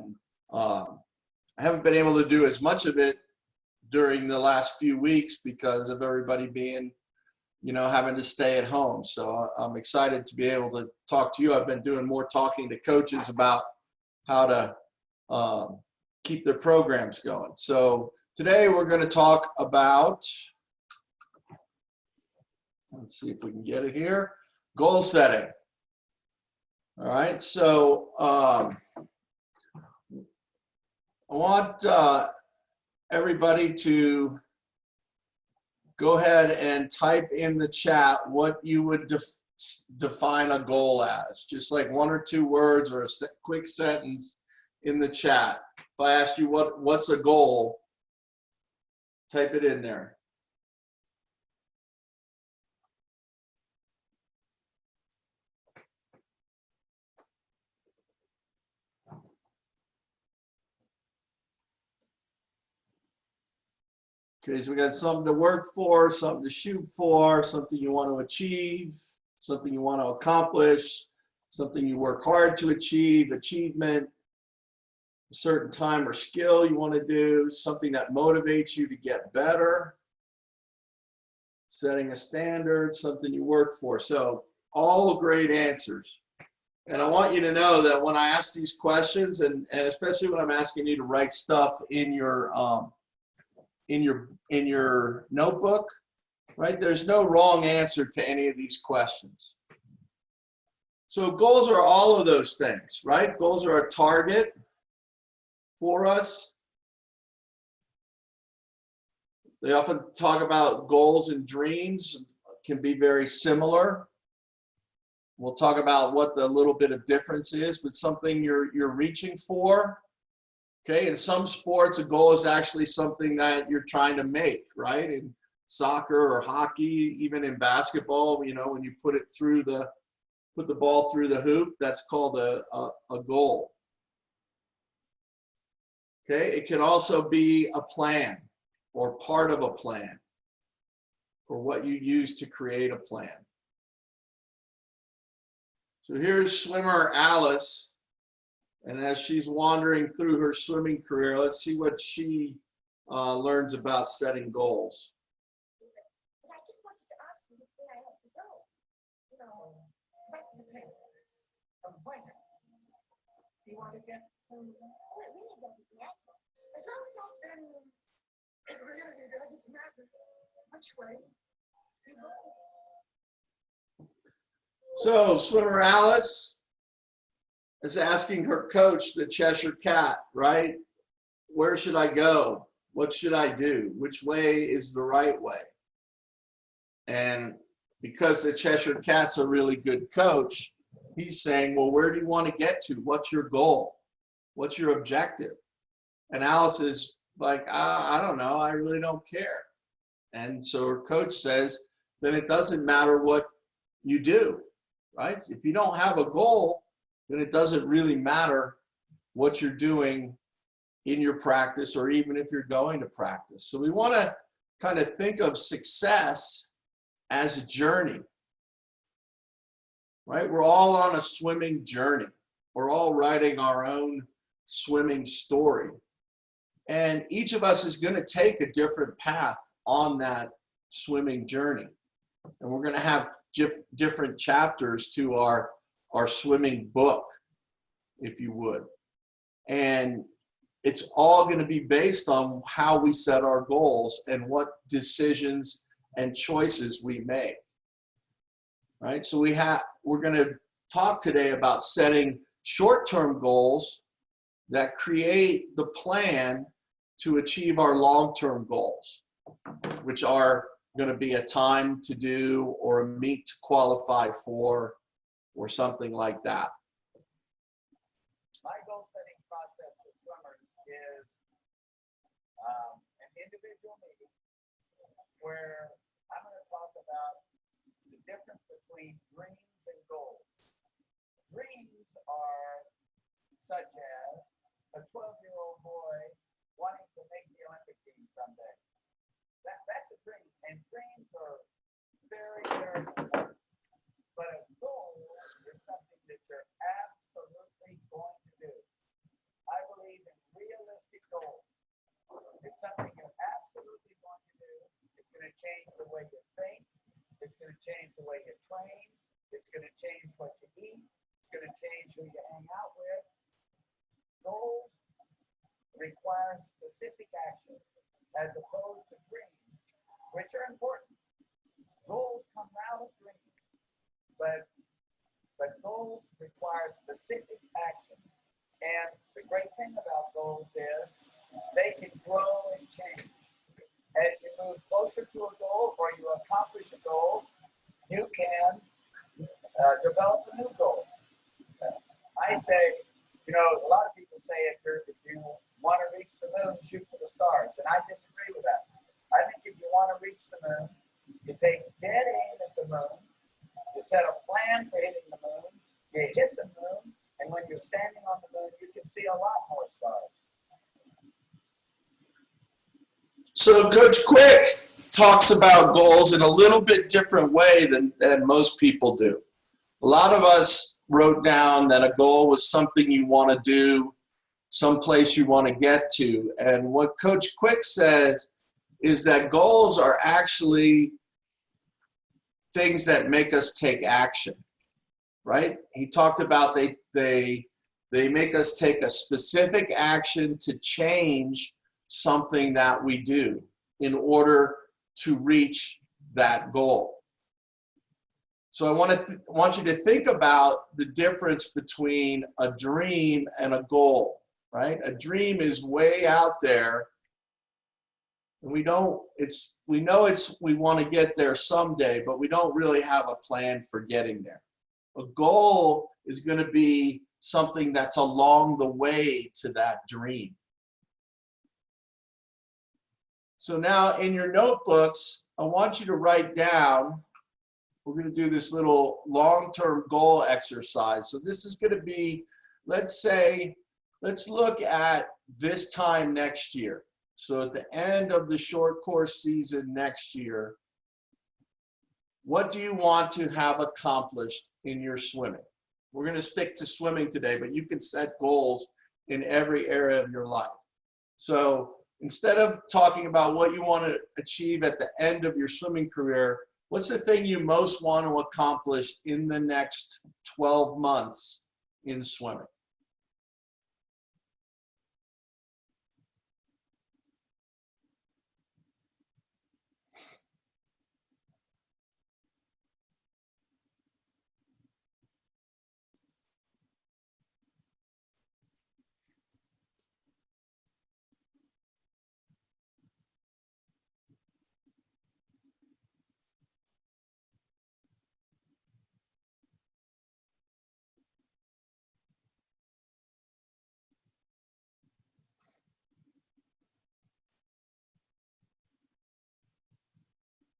And I haven't been able to do as much of it during the last few weeks because of everybody being, you know, having to stay at home. So I'm excited to be able to talk to you. I've been doing more talking to coaches about how to keep their programs going. So today we're going to talk about, let's see if we can get it here, goal setting. All right, so I want everybody to go ahead and type in the chat what you would define a goal as. Just like 1 or 2 words or a quick sentence in the chat. If I ask you what's a goal, type it in there. Okay, so we got something to work for, something to shoot for, something you want to achieve, something you want to accomplish, something you work hard to achieve, achievement, a certain time or skill you want to do, something that motivates you to get better, setting a standard, something you work for. So all great answers. And I want you to know that when I ask these questions, and especially when I'm asking you to write stuff in your notebook, right? There's no wrong answer to any of these questions. So goals are all of those things, right? Goals are a target for us. They often talk about goals and dreams can be very similar. We'll talk about what the little bit of difference is, but something you're reaching for. Okay, in some sports, a goal is actually something that you're trying to make, right? In soccer or hockey, even in basketball, you know, when you put the ball through the hoop, that's called a goal. Okay, it can also be a plan or part of a plan or what you use to create a plan. So here's swimmer Alice. And as she's wandering through her swimming career, let's see what she learns about setting goals. I just wanted to ask you where I have to go. You know, back to the place. Where? Do you want to get? Well, it really doesn't matter. As long as I can. It really doesn't matter which way you go. So swimmer Alice is asking her coach, the Cheshire Cat, right? Where should I go? What should I do? Which way is the right way? And because the Cheshire Cat's a really good coach, he's saying, well, where do you want to get to? What's your goal? What's your objective? And Alice is like, I don't know. I really don't care. And so her coach says, then it doesn't matter what you do, right? If you don't have a goal, then it doesn't really matter what you're doing in your practice or even if you're going to practice. So we want to kind of think of success as a journey, right? We're all on a swimming journey. We're all writing our own swimming story. And each of us is going to take a different path on that swimming journey. And we're going to have different chapters to our swimming book, if you would. And it's all going to be based on how we set our goals and what decisions and choices we make. Right? So we're going to talk today about setting short-term goals that create the plan to achieve our long-term goals, which are going to be a time to do or a meet to qualify for or something like that. My goal setting process for swimmers is an individual meeting where I'm going to talk about the difference between dreams and goals. Dreams are such as a 12-year-old boy wanting to make the Olympic team someday. That's a dream, and dreams are very, very important. But a goal is something that you're absolutely going to do. I something you're absolutely going to do. It's going to change the way you think. It's going to change the way you train. It's going to change what you eat. It's going to change who you hang out with. Goals require specific action as opposed to dreams, which are important. Goals come out of dreams, but goals require specific action. And the great thing about goals is they can grow and change. As you move closer to a goal or you accomplish a goal, you can develop a new goal. I say, you know, a lot of people say if you want to reach the moon, shoot for the stars. And I disagree with that. I think if you want to reach the moon, you take dead aim at the moon, you set a plan for hitting the moon, you hit the moon, and when you're standing on the moon, you can see a lot more stars. So Coach Quick talks about goals in a little bit different way than most people do. A lot of us wrote down that a goal was something you want to do, someplace you want to get to. And what Coach Quick says is that goals are actually things that make us take action, right? He talked about they make us take a specific action to change something that we do in order to reach that goal. So I want you to think about the difference between a dream and a goal, right? A dream is way out there, and we know we want to get there someday, but we don't really have a plan for getting there. A goal is going to be something that's along the way to that dream. So now in your notebooks, I want you to write down, we're going to do this little long-term goal exercise. So this is going to be, let's look at this time next year. So at the end of the short course season next year, what do you want to have accomplished in your swimming? We're going to stick to swimming today, but you can set goals in every area of your life. So instead of talking about what you want to achieve at the end of your swimming career, what's the thing you most want to accomplish in the next 12 months in swimming?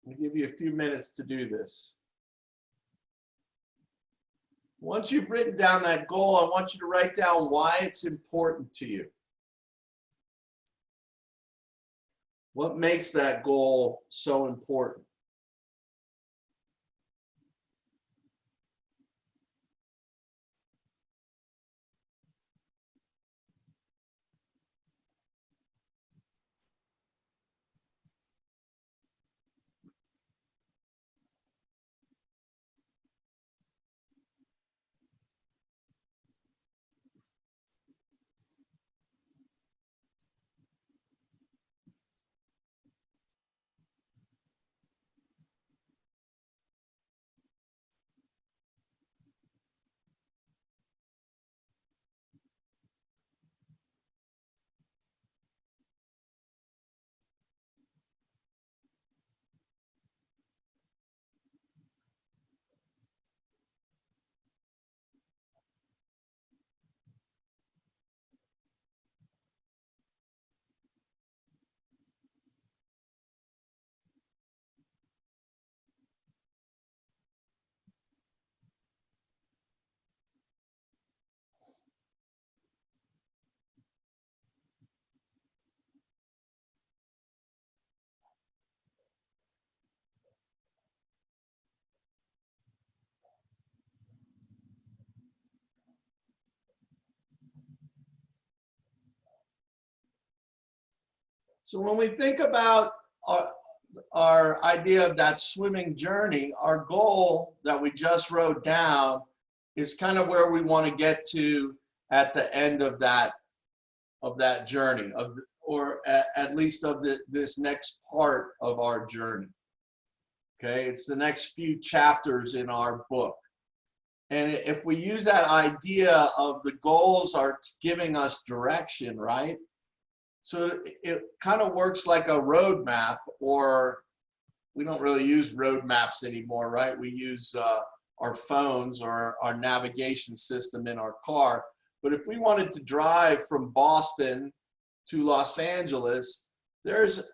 I'll give you a few minutes to do this. Once you've written down that goal, I want you to write down why it's important to you. What makes that goal so important? So when we think about our idea of that swimming journey, our goal that we just wrote down is kind of where we want to get to at the end of that journey, or at least of this next part of our journey. Okay, it's the next few chapters in our book. And if we use that idea of the goals are giving us direction, right? So it kind of works like a roadmap, or we don't really use roadmaps anymore, right? We use our phones or our navigation system in our car. But if we wanted to drive from Boston to Los Angeles, there's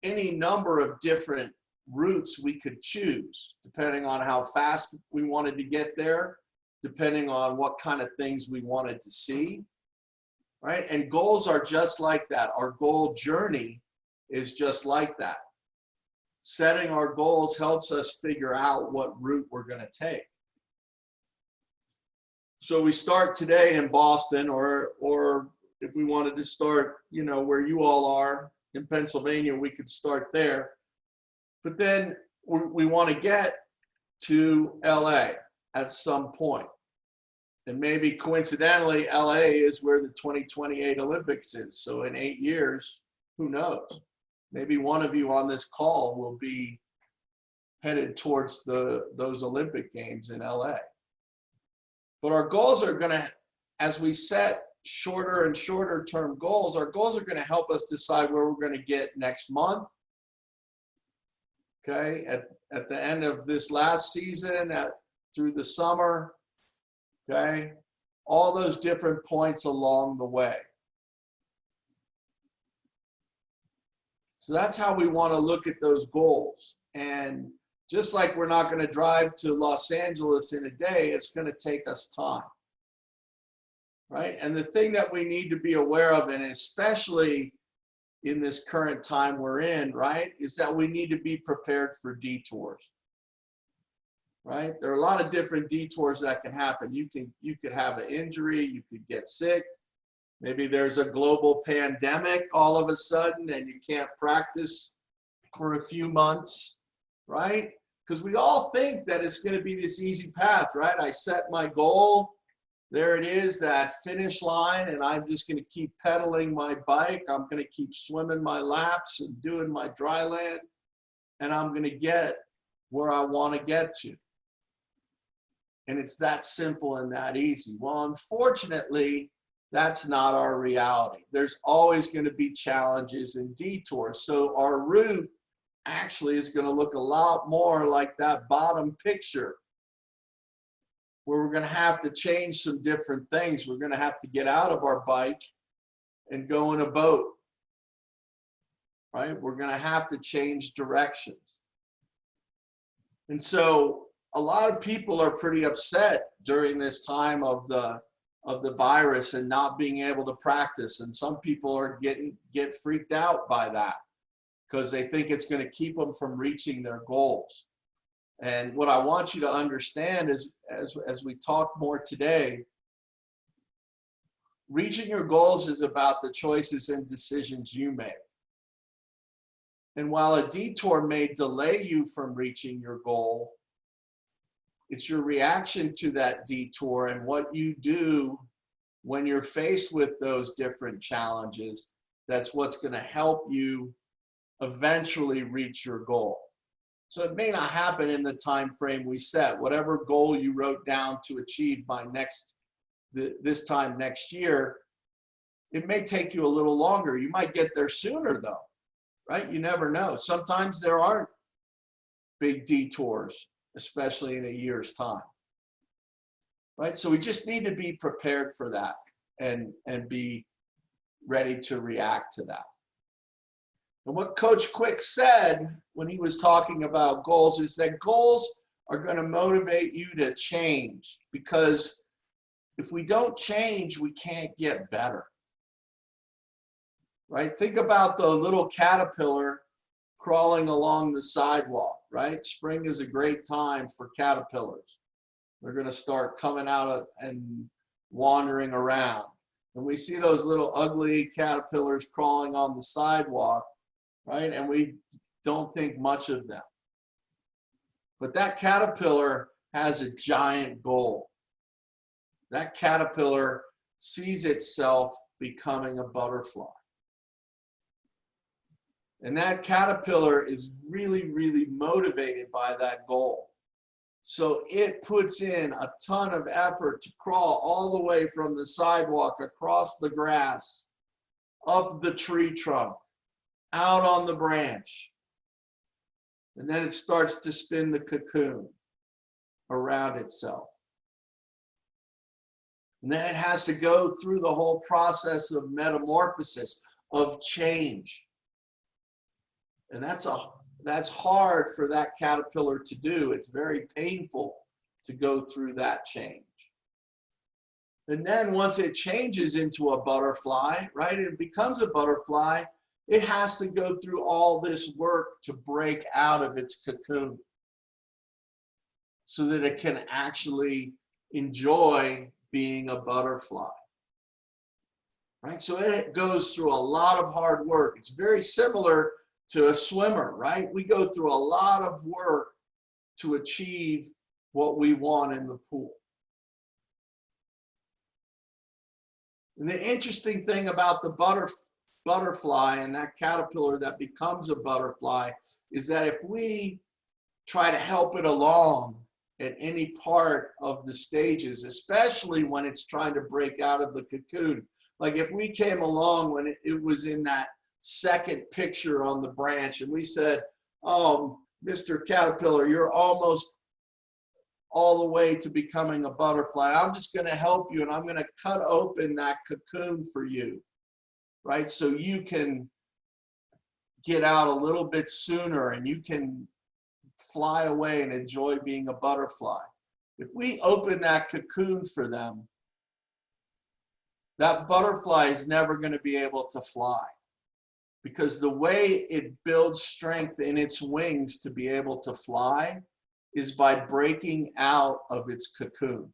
any number of different routes we could choose, depending on how fast we wanted to get there, depending on what kind of things we wanted to see, right? And goals are just like that. Our goal journey is just like that. Setting our goals helps us figure out what route we're going to take. So we start today in Boston, or if we wanted to start, you know, where you all are in Pennsylvania, we could start there. But then we want to get to LA at some point. And maybe coincidentally, LA is where the 2028 Olympics is. So in 8 years, who knows? Maybe one of you on this call will be headed towards those Olympic Games in LA. But our goals are going to, as we set shorter and shorter term goals, our goals are going to help us decide where we're going to get next month. Okay, at the end of this last season, through the summer, okay, all those different points along the way. So that's how we want to look at those goals. And just like we're not going to drive to Los Angeles in a day, it's going to take us time, right? And the thing that we need to be aware of, and especially in this current time we're in, right, is that we need to be prepared for detours, right? There are a lot of different detours that can happen. You could have an injury, you could get sick. Maybe there's a global pandemic all of a sudden and you can't practice for a few months, right? Because we all think that it's going to be this easy path, right? I set my goal. There it is, that finish line, and I'm just going to keep pedaling my bike. I'm going to keep swimming my laps and doing my dry land, and I'm going to get where I want to get to. And it's that simple and that easy. Well, unfortunately, that's not our reality. There's always going to be challenges and detours. So our route actually is going to look a lot more like that bottom picture, where we're going to have to change some different things. We're going to have to get out of our bike and go in a boat, right? We're going to have to change directions. And so a lot of people are pretty upset during this time of the virus and not being able to practice. And some people are get freaked out by that because they think it's going to keep them from reaching their goals. And what I want you to understand is, as we talk more today, reaching your goals is about the choices and decisions you make. And while a detour may delay you from reaching your goal, it's your reaction to that detour and what you do when you're faced with those different challenges that's what's going to help you eventually reach your goal. So it may not happen in the time frame we set. Whatever goal you wrote down to achieve by this time next year, it may take you a little longer. You might get there sooner though, right? You never know. Sometimes there aren't big detours, especially in a year's time, right? So we just need to be prepared for that and be ready to react to that. And what Coach Quick said when he was talking about goals is that goals are going to motivate you to change, because if we don't change, we can't get better, right? Think about the little caterpillar crawling along the sidewalk, right? Spring is a great time for caterpillars. They're going to start coming out and wandering around. And we see those little ugly caterpillars crawling on the sidewalk, right? And we don't think much of them. But that caterpillar has a giant goal. That caterpillar sees itself becoming a butterfly. And that caterpillar is really, really motivated by that goal. So it puts in a ton of effort to crawl all the way from the sidewalk, across the grass, up the tree trunk, out on the branch. And then it starts to spin the cocoon around itself. And then it has to go through the whole process of metamorphosis, of change. And that's hard for that caterpillar to do. It's very painful to go through that change. And then once it changes into a butterfly, right, it becomes a butterfly, it has to go through all this work to break out of its cocoon so that it can actually enjoy being a butterfly. Right? So it goes through a lot of hard work. It's very similar to a swimmer, right? We go through a lot of work to achieve what we want in the pool. And the interesting thing about the butterfly and that caterpillar that becomes a butterfly is that if we try to help it along at any part of the stages, especially when it's trying to break out of the cocoon, like if we came along when it was in that second picture on the branch and we said, oh, Mr. Caterpillar, you're almost all the way to becoming a butterfly. I'm just going to help you and I'm going to cut open that cocoon for you, right? So you can get out a little bit sooner and you can fly away and enjoy being a butterfly. If we open that cocoon for them, that butterfly is never going to be able to fly, because the way it builds strength in its wings to be able to fly is by breaking out of its cocoon.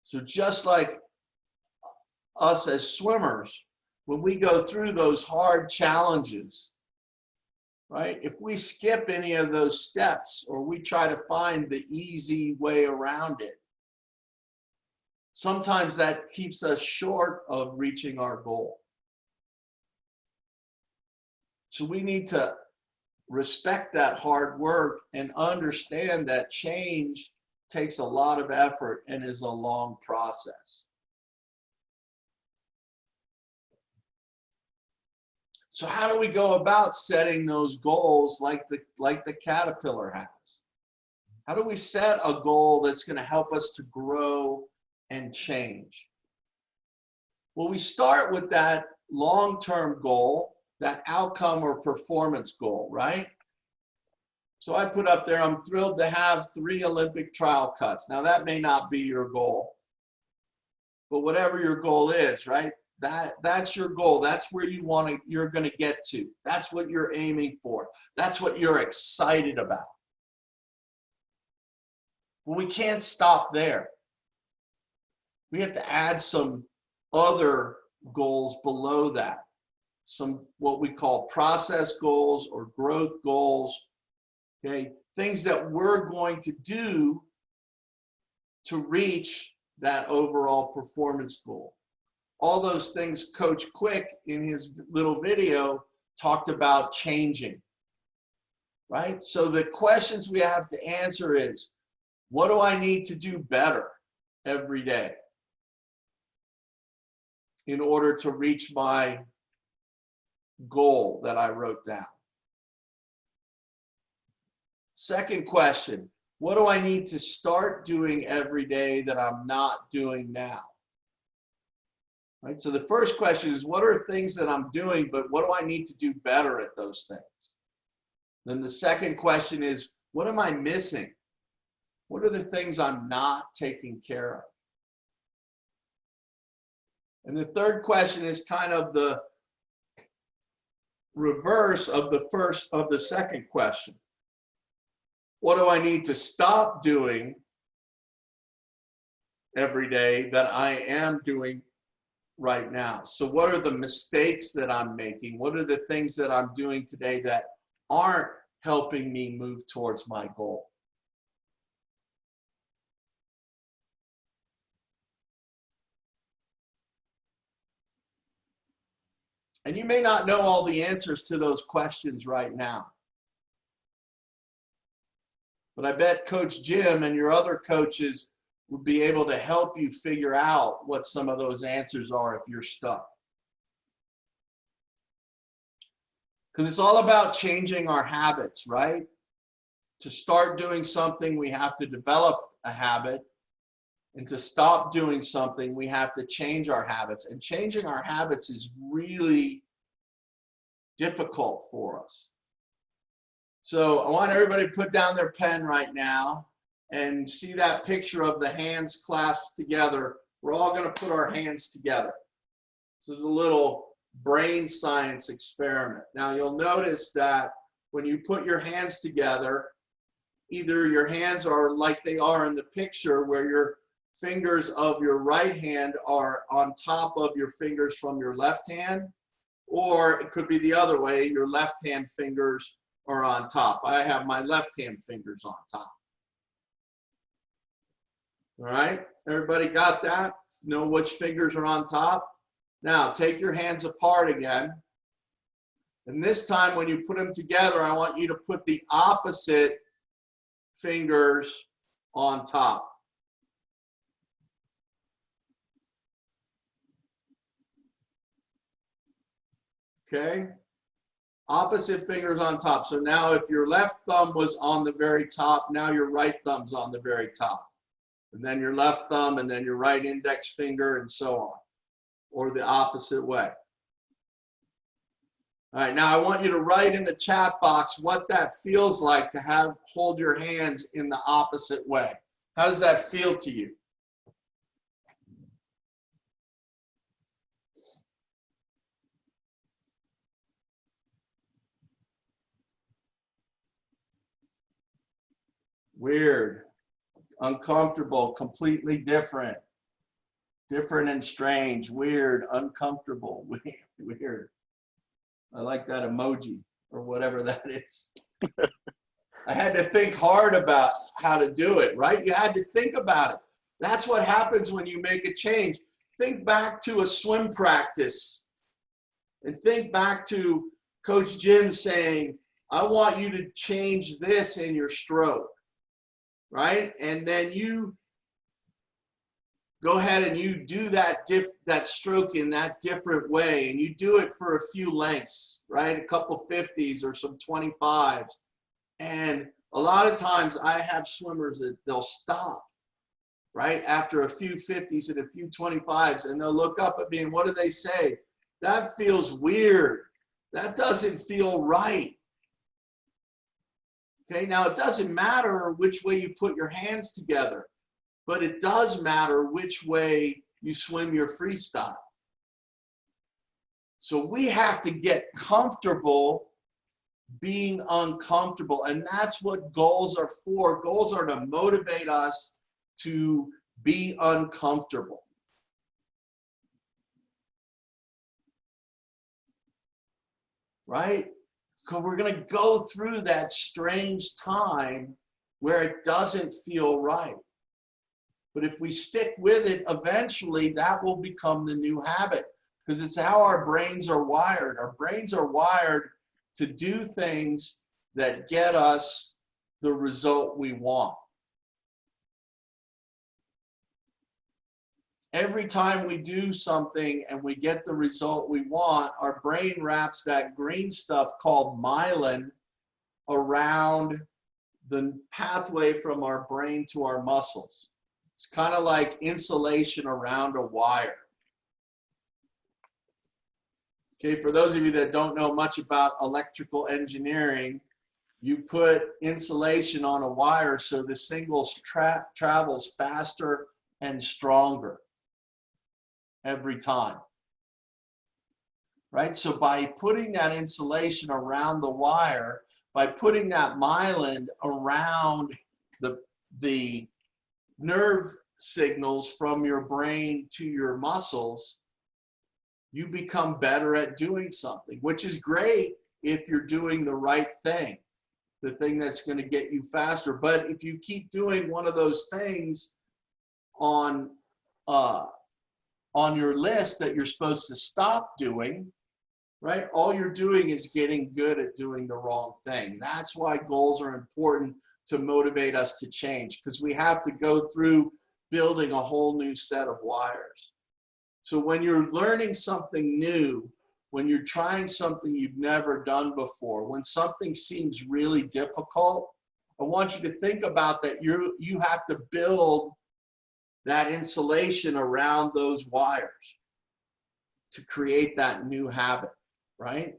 So just like us as swimmers, when we go through those hard challenges, right? If we skip any of those steps or we try to find the easy way around it, sometimes that keeps us short of reaching our goal. So we need to respect that hard work and understand that change takes a lot of effort and is a long process. So how do we go about setting those goals like the caterpillar has? How do we set a goal that's going to help us to grow and change? Well, we start with that long-term goal, that outcome or performance goal, right? So I put up there, I'm thrilled to have 3 Olympic trial cuts. Now that may not be your goal, but whatever your goal is, right? That's your goal. That's where you're going to get to. That's what you're aiming for. That's what you're excited about. But we can't stop there. We have to add some other goals below that. Some what we call process goals or growth goals. Okay, things that we're going to do to reach that overall performance goal. All those things Coach Quick in his little video talked about changing, right? So the questions we have to answer is, what do I need to do better every day in order to reach my goal that I wrote down? Second question, what do I need to start doing every day that I'm not doing now? Right? So the first question is, what are things that I'm doing, but what do I need to do better at those things? Then the second question is, what am I missing? What are the things I'm not taking care of? And the third question is kind of the reverse of the second question. What do I need to stop doing every day that I am doing right now? So what are the mistakes that I'm making? What are the things that I'm doing today that aren't helping me move towards my goal? And you may not know all the answers to those questions right now. But I bet Coach Jim and your other coaches would be able to help you figure out what some of those answers are if you're stuck. Because it's all about changing our habits, right? To start doing something, we have to develop a habit. And to stop doing something, we have to change our habits. And changing our habits is really difficult for us. So I want everybody to put down their pen right now and see that picture of the hands clasped together. We're all going to put our hands together. This is a little brain science experiment. Now you'll notice that when you put your hands together, either your hands are like they are in the picture where your fingers of your right hand are on top of your fingers from your left hand, or it could be the other way, your left hand fingers are on top. I have my left hand fingers on top. All right, everybody got that? Know which fingers are on top? Now take your hands apart again. And this time when you put them together, I want you to put the opposite fingers on top. Okay, opposite fingers on top. So now if your left thumb was on the very top, now your right thumb's on the very top. And then your left thumb and then your right index finger and so on. Or the opposite way. All right, now I want you to write in the chat box what that feels like to hold your hands in the opposite way. How does that feel to you? Weird, uncomfortable, completely different. Different and strange, weird, uncomfortable, weird. I like that emoji or whatever that is. I had to think hard about how to do it, right? You had to think about it. That's what happens when you make a change. Think back to a swim practice and think back to Coach Jim saying, I want you to change this in your stroke, right? And then you go ahead and you do that stroke in that different way, and you do it for a few lengths, right? A couple 50s or some 25s. And a lot of times I have swimmers that they'll stop, right? After a few 50s and a few 25s, and they'll look up at me and what do they say? That feels weird. That doesn't feel right. Okay, now it doesn't matter which way you put your hands together, but it does matter which way you swim your freestyle. So we have to get comfortable being uncomfortable, and that's what goals are for. Goals are to motivate us to be uncomfortable. Right? Because we're going to go through that strange time where it doesn't feel right. But if we stick with it, eventually that will become the new habit, because it's how our brains are wired. Our brains are wired to do things that get us the result we want. Every time we do something and we get the result we want, our brain wraps that green stuff called myelin around the pathway from our brain to our muscles. It's kind of like insulation around a wire. Okay, for those of you that don't know much about electrical engineering, you put insulation on a wire so the signal travels faster and stronger every time. Right? So by putting that insulation around the wire, by putting that myelin around the nerve signals from your brain to your muscles, you become better at doing something, which is great if you're doing the right thing, the thing that's going to get you faster. But if you keep doing one of those things on your list that you're supposed to stop doing, right? All you're doing is getting good at doing the wrong thing. That's why goals are important to motivate us to change, because we have to go through building a whole new set of wires. So when you're learning something new, when you're trying something you've never done before, when something seems really difficult, I want you to think about that you have to build that insulation around those wires to create that new habit, right?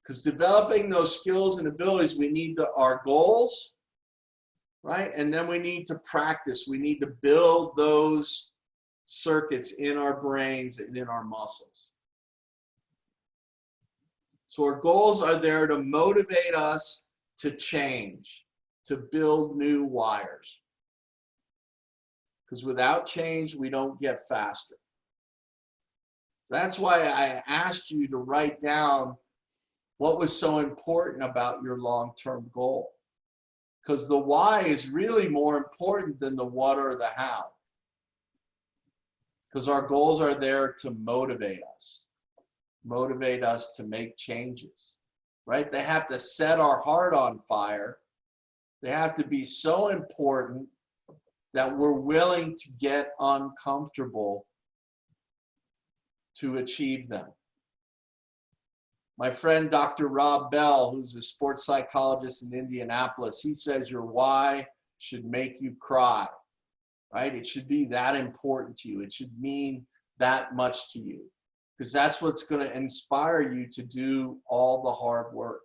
Because developing those skills and abilities, we need our goals, right? And then we need to practice. We need to build those circuits in our brains and in our muscles. So our goals are there to motivate us to change, to build new wires. Because without change, we don't get faster. That's why I asked you to write down what was so important about your long-term goal. Because the why is really more important than the what or the how. Because our goals are there to motivate us to make changes, right? They have to set our heart on fire. They have to be so important that we're willing to get uncomfortable to achieve them. My friend, Dr. Rob Bell, who's a sports psychologist in Indianapolis, he says your why should make you cry, right? It should be that important to you. It should mean that much to you, because that's what's going to inspire you to do all the hard work.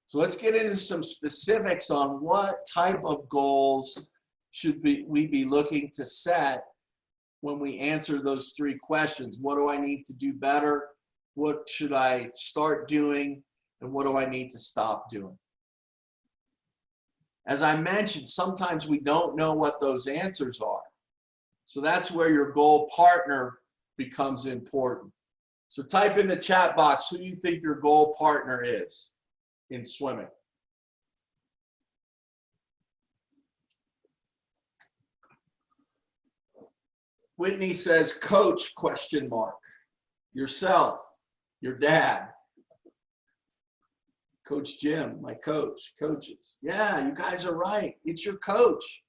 So let's get into some specifics on what type of goals should we be looking to set when we answer those three questions. What do I need to do better? What should I start doing? And what do I need to stop doing? As I mentioned, sometimes we don't know what those answers are. So that's where your goal partner becomes important. So type in the chat box who you think your goal partner is in swimming. Whitney says, coach, question mark. Yourself, your dad. Coach Jim, my coach, coaches. Yeah, you guys are right. It's your coach.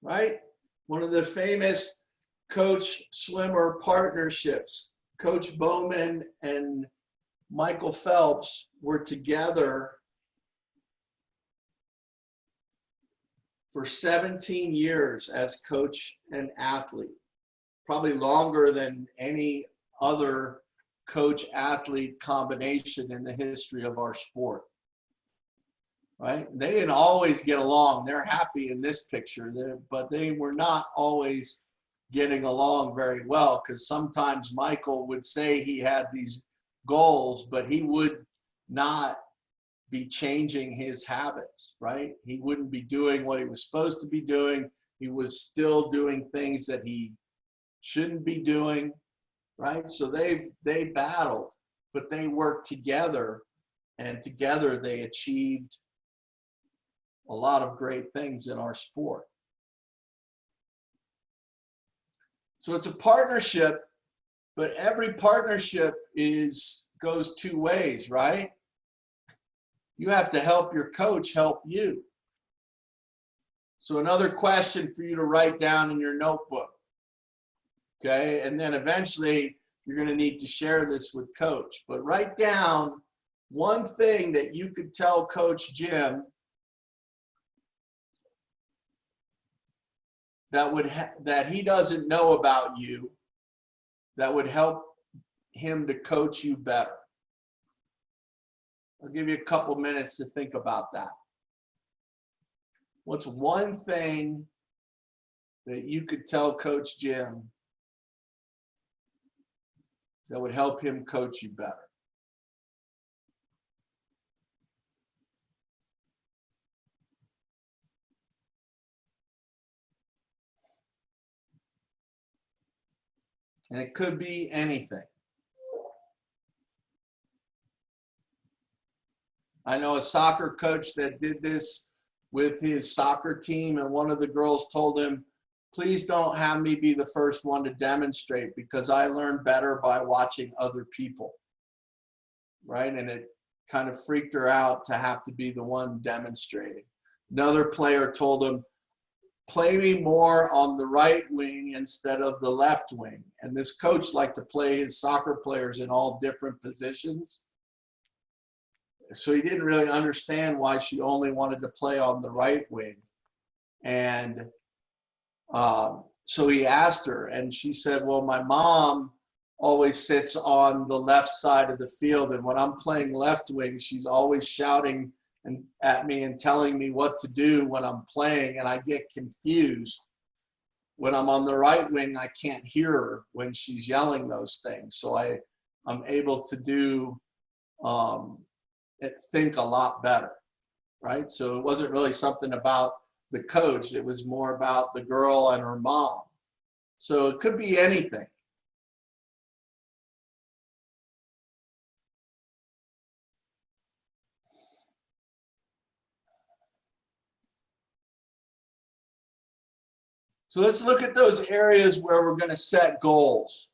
Right? One of the famous coach swimmer partnerships, Coach Bowman and Michael Phelps were together for 17 years as coach and athlete, probably longer than any other coach-athlete combination in the history of our sport, right? They didn't always get along. They're happy in this picture, but they were not always getting along very well, because sometimes Michael would say he had these goals, but he would not be changing his habits, right? He wouldn't be doing what he was supposed to be doing. He was still doing things that he shouldn't be doing, right? So they battled, but they worked together, and together they achieved a lot of great things in our sport. So it's a partnership, but every partnership goes two ways, right? You have to help your coach help you. So another question for you to write down in your notebook. Okay, and then eventually you're going to need to share this with coach. But write down one thing that you could tell Coach Jim that he doesn't know about you, that would help him to coach you better. I'll give you a couple minutes to think about that. What's one thing that you could tell Coach Jim that would help him coach you better. And it could be anything. I know a soccer coach that did this with his soccer team, and one of the girls told him, please don't have me be the first one to demonstrate, because I learn better by watching other people, right? And it kind of freaked her out to have to be the one demonstrating. Another player told him, play me more on the right wing instead of the left wing. And this coach liked to play his soccer players in all different positions. So he didn't really understand why she only wanted to play on the right wing. And so he asked her, and she said, well, my mom always sits on the left side of the field, and when I'm playing left wing, she's always shouting at me and telling me what to do when I'm playing, and I get confused. When I'm on the right wing, I can't hear her when she's yelling those things. So I'm able to do think a lot better, right? So it wasn't really something about the coach. It was more about the girl and her mom. So it could be anything. So let's look at those areas where we're going to set goals.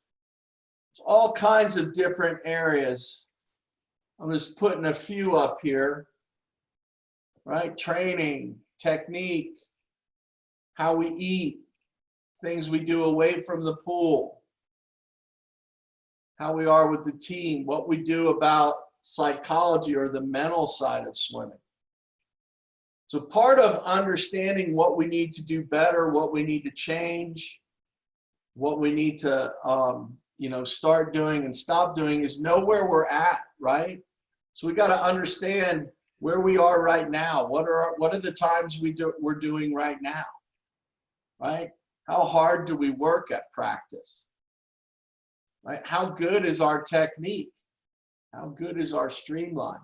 There's all kinds of different areas. I'm just putting a few up here, right? Training, technique, how we eat, things we do away from the pool, how we are with the team, what we do about psychology or the mental side of swimming. So part of understanding what we need to do better, what we need to change, what we need to start doing and stop doing is know where we're at, right? So we got to understand where we are right now. What are the times we're doing right now, right? How hard do we work at practice, right? How good is our technique? How good is our streamline,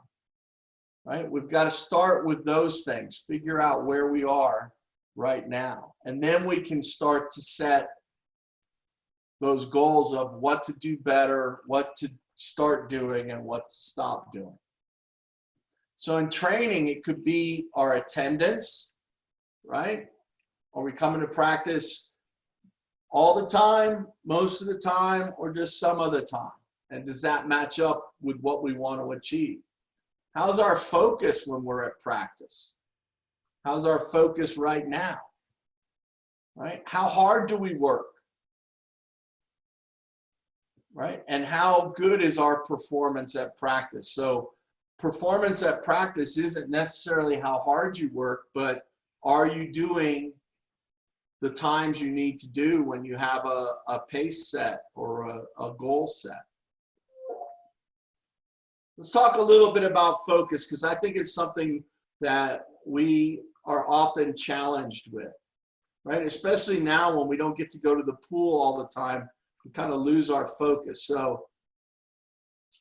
right? We've got to start with those things, figure out where we are right now. And then we can start to set those goals of what to do better, what to start doing, and what to stop doing. So in training, it could be our attendance, right? Are we coming to practice all the time, most of the time, or just some of the time? And does that match up with what we want to achieve? How's our focus when we're at practice? How's our focus right now? Right? How hard do we work? Right? And how good is our performance at practice? So performance at practice isn't necessarily how hard you work, but are you doing the times you need to do when you have a pace set or a goal set? Let's talk a little bit about focus, because I think it's something that we are often challenged with, right? Especially now when we don't get to go to the pool all the time, we kind of lose our focus. So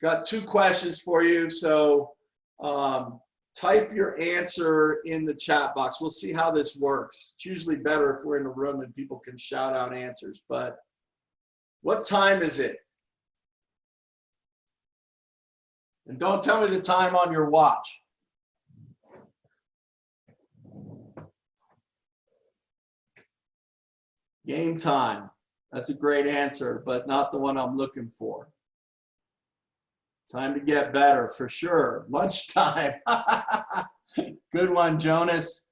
got 2 questions for you. So type your answer in the chat box. We'll see how this works. It's usually better if we're in a room and people can shout out answers. But what time is it? And don't tell me the time on your watch. Game time. That's a great answer, but not the one I'm looking for. Time to get better, for sure. Lunchtime. Good one, Jonas.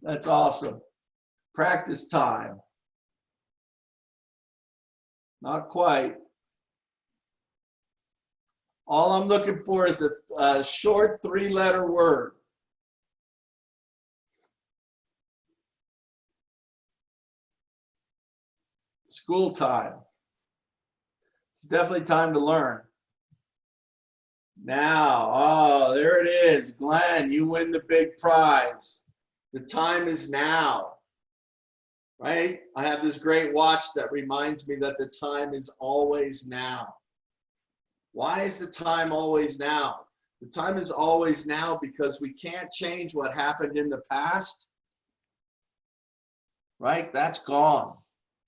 That's awesome. Practice time. Not quite. All I'm looking for is a short 3-letter word. School time. It's definitely time to learn. Now, oh, there it is. Glenn, you win the big prize. The time is now, right? I have this great watch that reminds me that the time is always now. Why is the time always now? The time is always now because we can't change what happened in the past, right? That's gone.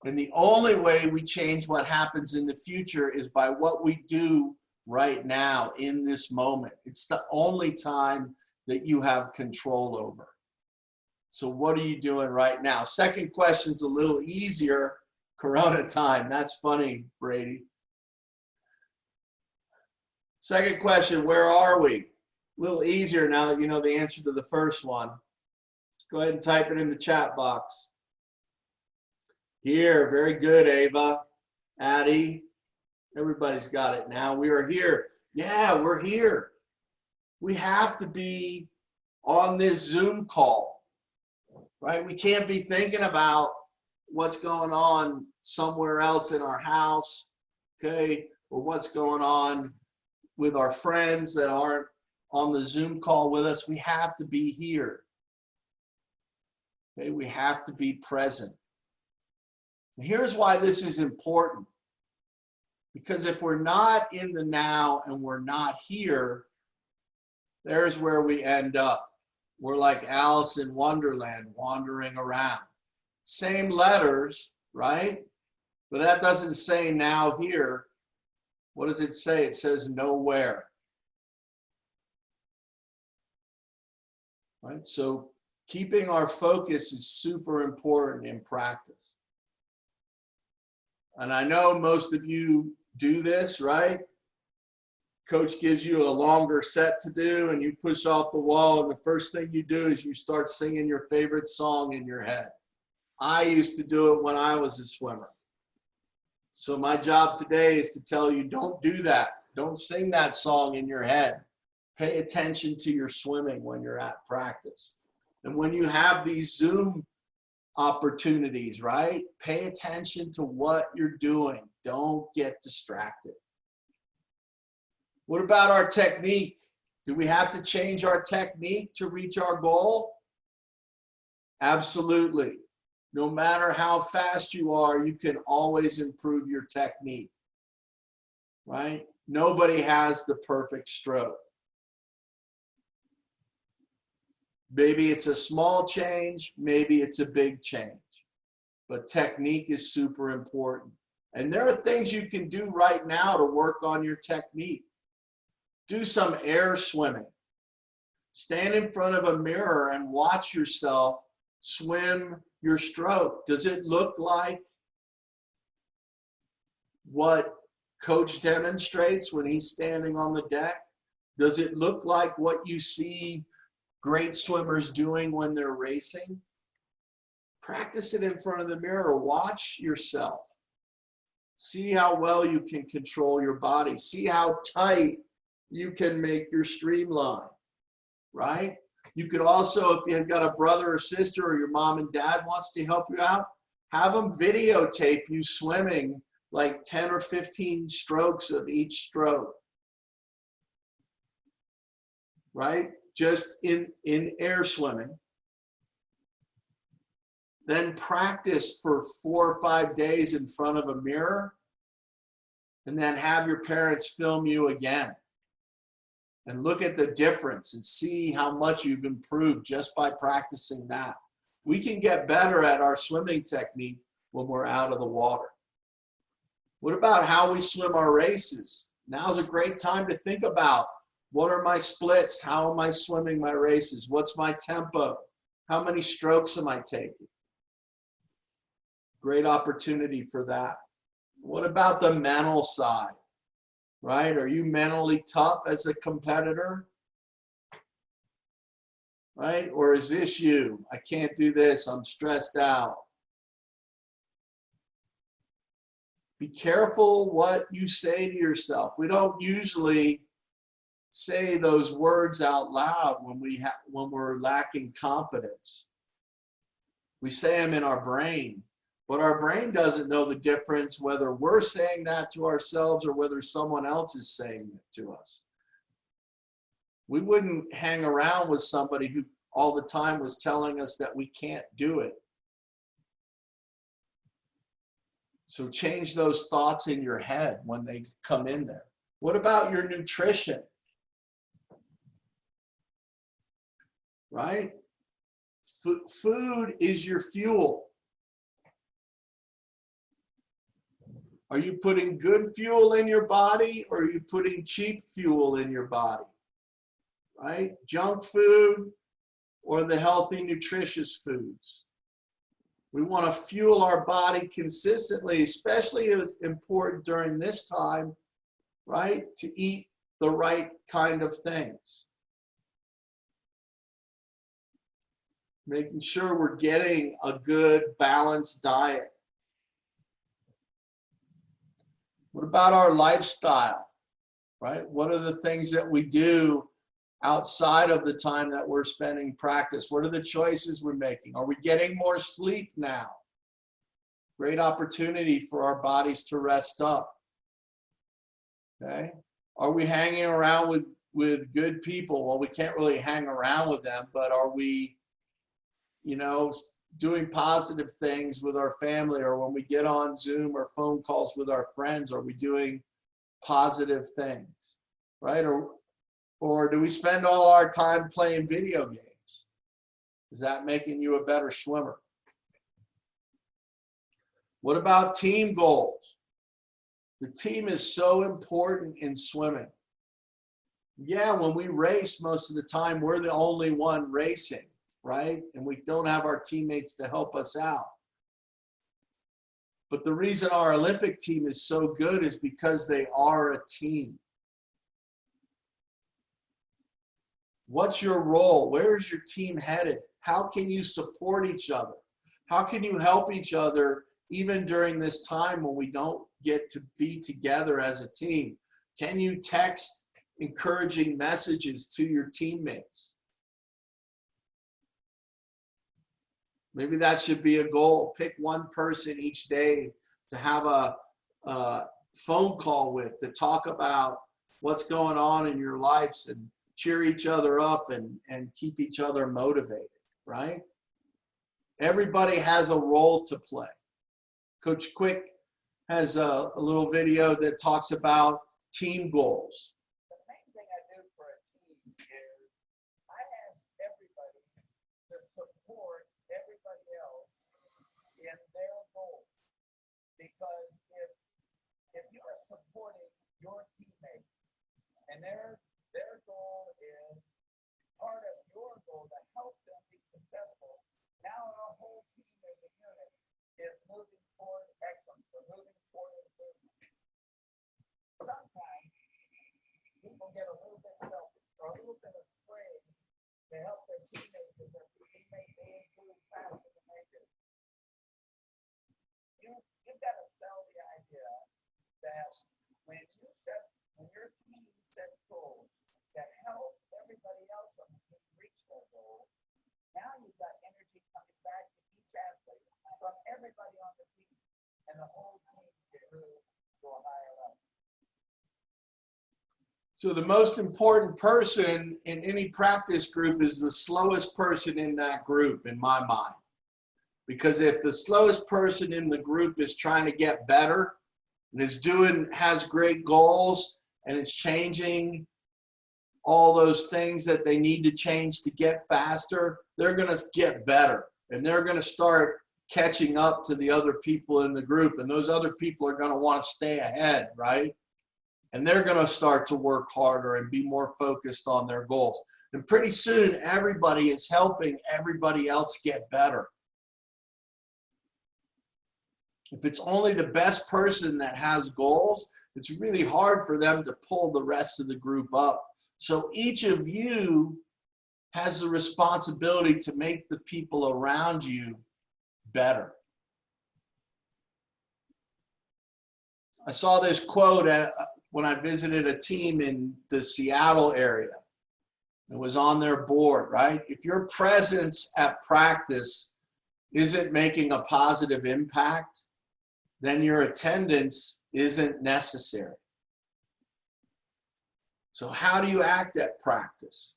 And the only way we change what happens in the future is by what we do right now in this moment. It's the only time that you have control over. So what are you doing right now? Second question's a little easier. Corona time. That's funny, Brady. Second question, where are we? A little easier now that you know the answer to the first one. Go ahead and type it in the chat box. Here, very good, Ava, Addie. Everybody's got it now. We are here. Yeah, we're here. We have to be on this Zoom call, right? We can't be thinking about what's going on somewhere else in our house, okay? Or what's going on with our friends that aren't on the Zoom call with us. We have to be here. Okay, we have to be present. Here's why this is important. Because if we're not in the now and we're not here, there's where we end up. We're like Alice in Wonderland, wandering around. Same letters, right? But that doesn't say now here. What does it say? It says nowhere. Right? So keeping our focus is super important in practice. And I know most of you do this, right? Coach gives you a longer set to do and you push off the wall, and the first thing you do is you start singing your favorite song in your head. I used to do it when I was a swimmer. So my job today is to tell you, don't do that. Don't sing that song in your head. Pay attention to your swimming when you're at practice. And when you have these Zoom opportunities, right? Pay attention to what you're doing. Don't get distracted. What about our technique? Do we have to change our technique to reach our goal? Absolutely. No matter how fast you are, you can always improve your technique, right? Nobody has the perfect stroke. Maybe it's a small change, maybe it's a big change, but technique is super important. And there are things you can do right now to work on your technique. Do some air swimming. Stand in front of a mirror and watch yourself swim your stroke. Does it look like what Coach demonstrates when he's standing on the deck? Does it look like what you see great swimmers doing when they're racing? Practice it in front of the mirror. Watch yourself. See how well you can control your body. See how tight you can make your streamline, right? You could also, if you've got a brother or sister or your mom and dad wants to help you out, have them videotape you swimming like 10 or 15 strokes of each stroke, right? Just in air swimming. Then practice for 4 or 5 days in front of a mirror, and then have your parents film you again. And look at the difference and see how much you've improved just by practicing that. We can get better at our swimming technique when we're out of the water. What about how we swim our races? Now's a great time to think about, what are my splits? How am I swimming my races? What's my tempo? How many strokes am I taking? Great opportunity for that. What about the mental side? Right? Are you mentally tough as a competitor? Right? Or is this you? I can't do this. I'm stressed out. Be careful what you say to yourself. We don't usually say those words out loud when we're lacking confidence. We say them in our brain. But our brain doesn't know the difference whether we're saying that to ourselves or whether someone else is saying it to us. We wouldn't hang around with somebody who all the time was telling us that we can't do it. So change those thoughts in your head when they come in there. What about your nutrition? Right? Food is your fuel. Are you putting good fuel in your body, or are you putting cheap fuel in your body? Right? Junk food or the healthy, nutritious foods. We want to fuel our body consistently, especially it's important during this time, right? To eat the right kind of things. Making sure we're getting a good, balanced diet. What about our lifestyle, right? What are the things that we do outside of the time that we're spending practice? What are the choices we're making? Are we getting more sleep now? Great opportunity for our bodies to rest up. Okay? Are we hanging around with good people? Well, we can't really hang around with them, but are we, you know, doing positive things with our family, or when we get on Zoom or phone calls with our friends, are we doing positive things, right? Or do we spend all our time playing video games? Is that making you a better swimmer? What about team goals? The team is so important in swimming. Yeah, when we race, most of the time, we're the only one racing, right? And we don't have our teammates to help us out. But the reason our Olympic team is so good is because they are a team. What's your role? Where is your team headed? How can you support each other? How can you help each other even during this time when we don't get to be together as a team? Can you text encouraging messages to your teammates? Maybe that should be a goal. Pick one person each day to have a phone call with, to talk about what's going on in your lives and cheer each other up and keep each other motivated, right? Everybody has a role to play. Coach Quick has a little video that talks about team goals. The main thing I do for a team is I ask everybody to support everybody else in their goals. Because if you're supporting your teammate and their goal is part of your goal to help them be successful, now our whole team as a unit is moving toward excellence, or moving toward improvement. Sometimes people get a little bit selfish or a little bit afraid to help their teammates because their teammate may improve faster than they do. You've got to sell the idea that when your team sets goals that help everybody else on the team reach their goals, now you've got energy coming back to each athlete from everybody on the team, and the whole team can move to a higher level. So the most important person in any practice group is the slowest person in that group, in my mind. Because if the slowest person in the group is trying to get better and has great goals and is changing all those things that they need to change to get faster, they're going to get better. And they're going to start catching up to the other people in the group. And those other people are going to want to stay ahead, right? And they're going to start to work harder and be more focused on their goals. And pretty soon, everybody is helping everybody else get better. If it's only the best person that has goals, it's really hard for them to pull the rest of the group up. So each of you has the responsibility to make the people around you better. I saw this quote when I visited a team in the Seattle area. It was on their board, right? If your presence at practice isn't making a positive impact, then your attendance isn't necessary. So how do you act at practice?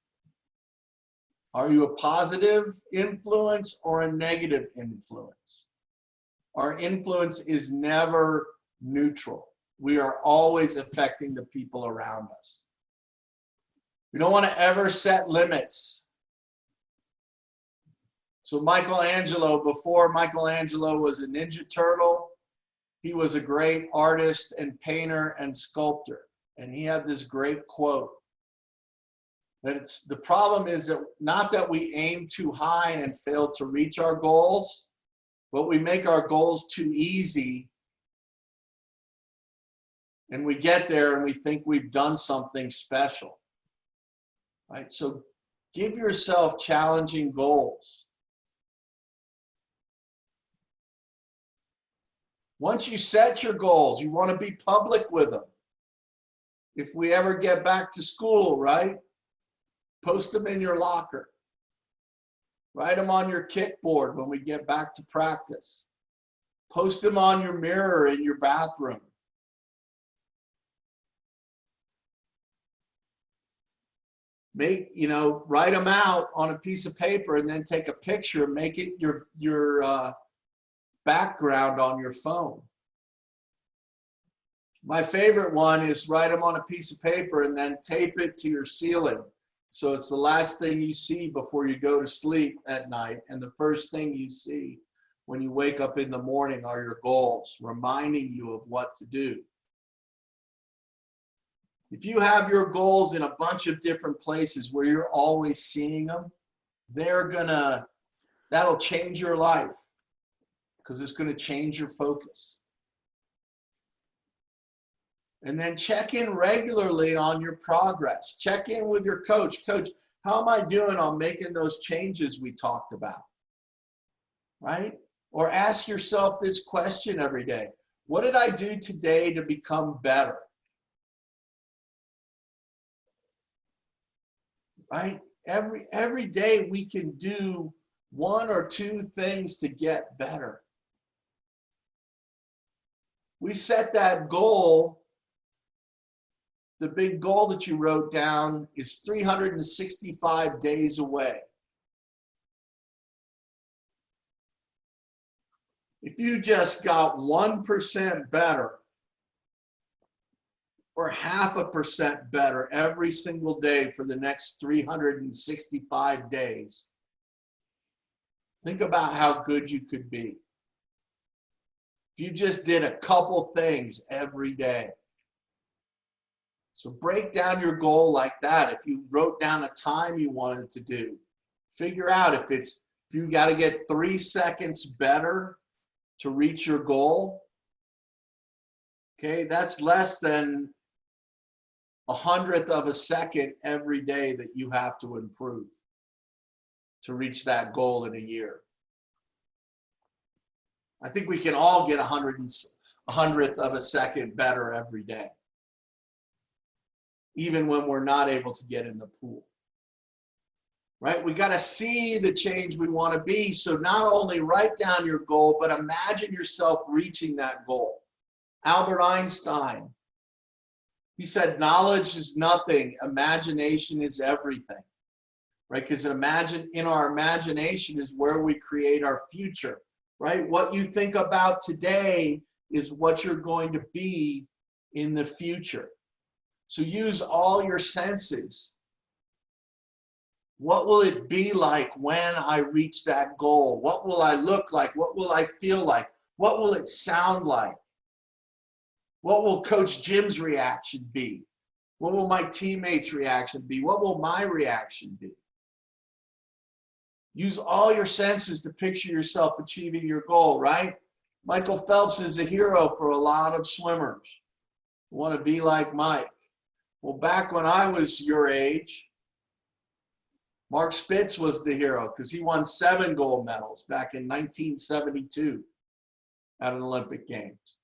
Are you a positive influence or a negative influence? Our influence is never neutral. we are always affecting the people around us. We don't want to ever set limits. So Michelangelo, before Michelangelo was a Ninja Turtle, he was a great artist and painter and sculptor. And he had this great quote that the problem is that not that we aim too high and fail to reach our goals, but we make our goals too easy. And we get there and we think we've done something special, right? So give yourself challenging goals. Once you set your goals, you want to be public with them. If we ever get back to school, right? Post them in your locker. Write them on your kickboard when we get back to practice. Post them on your mirror in your bathroom. Write them out on a piece of paper and then take a picture, make it your background on your phone. My favorite one is write them on a piece of paper and then tape it to your ceiling. So it's the last thing you see before you go to sleep at night. And the first thing you see when you wake up in the morning are your goals, reminding you of what to do. If you have your goals in a bunch of different places where you're always seeing them, that'll change your life because it's going to change your focus. And then check in regularly on your progress. Check in with your coach. Coach, how am I doing on making those changes we talked about? Right? Or ask yourself this question every day. What did I do today to become better? Right? Every day we can do one or two things to get better. We set that goal. The big goal that you wrote down is 365 days away. If you just got 1% better or 0.5% better every single day for the next 365 days, think about how good you could be. If you just did a couple things every day. So break down your goal like that. If you wrote down a time you wanted to do, figure out if you got to get 3 seconds better to reach your goal. Okay, that's less than 1/100th of a second every day that you have to improve to reach that goal in a year. I think we can all get 100th of a second better every day, even when we're not able to get in the pool. Right? We got to see the change we want to be. So not only write down your goal, but imagine yourself reaching that goal. Albert Einstein, he said, knowledge is nothing, imagination is everything. Right? Because in our imagination is where we create our future. Right? What you think about today is what you're going to be in the future. So use all your senses. What will it be like when I reach that goal? What will I look like? What will I feel like? What will it sound like? What will Coach Jim's reaction be? What will my teammates' reaction be? What will my reaction be? Use all your senses to picture yourself achieving your goal, right? Michael Phelps is a hero for a lot of swimmers who want to be like Mike. Well, back when I was your age, Mark Spitz was the hero because he won 7 gold medals back in 1972 at an Olympic Games.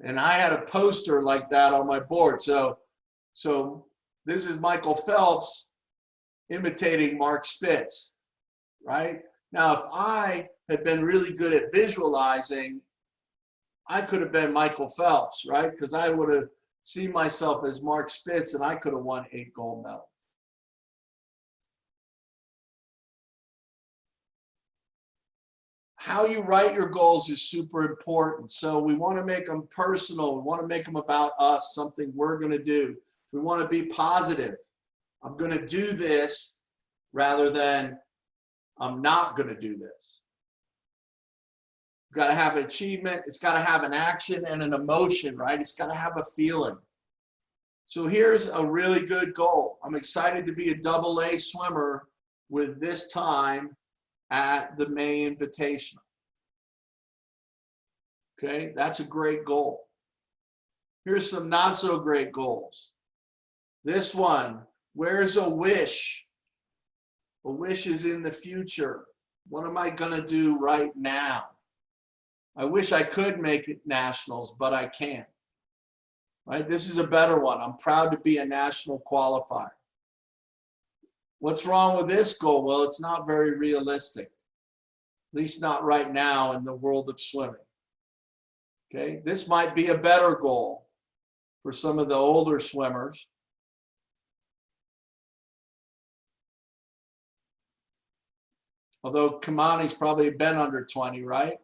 And I had a poster like that on my board. So this is Michael Phelps imitating Mark Spitz, right? Now, if I had been really good at visualizing, I could have been Michael Phelps, right? Because I would have seen myself as Mark Spitz and I could have won 8 gold medals. how you write your goals is super important. So we want to make them personal. We want to make them about us, something we're going to do. We want to be positive. I'm going to do this rather than I'm not going to do this. You've got to have an achievement. It's got to have an action and an emotion, right? It's got to have a feeling. So here's a really good goal. I'm excited to be a AA swimmer with this time at the May Invitational. Okay, that's a great goal. Here's some not so great goals. This one, where's a wish? A wish is in the future. What am I going to do right now? I wish I could make it nationals, but I can't. Right? This is a better one. I'm proud to be a national qualifier. What's wrong with this goal? Well, it's not very realistic, at least not right now in the world of swimming. Okay, this might be a better goal for some of the older swimmers. Although Kamani's probably been under 20, right?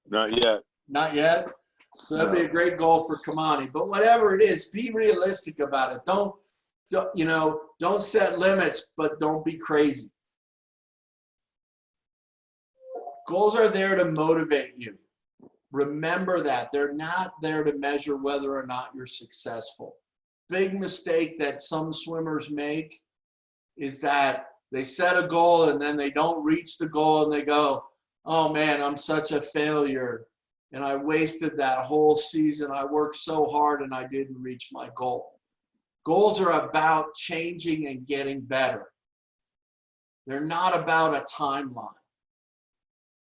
Not yet. Not yet? So that'd be a great goal for Kamani. But whatever it is, be realistic about it. Don't set limits, but don't be crazy. Goals are there to motivate you. Remember that. They're not there to measure whether or not you're successful. Big mistake that some swimmers make is that they set a goal and then they don't reach the goal and they go, oh man, I'm such a failure and I wasted that whole season. I worked so hard and I didn't reach my goal. Goals are about changing and getting better. They're not about a timeline,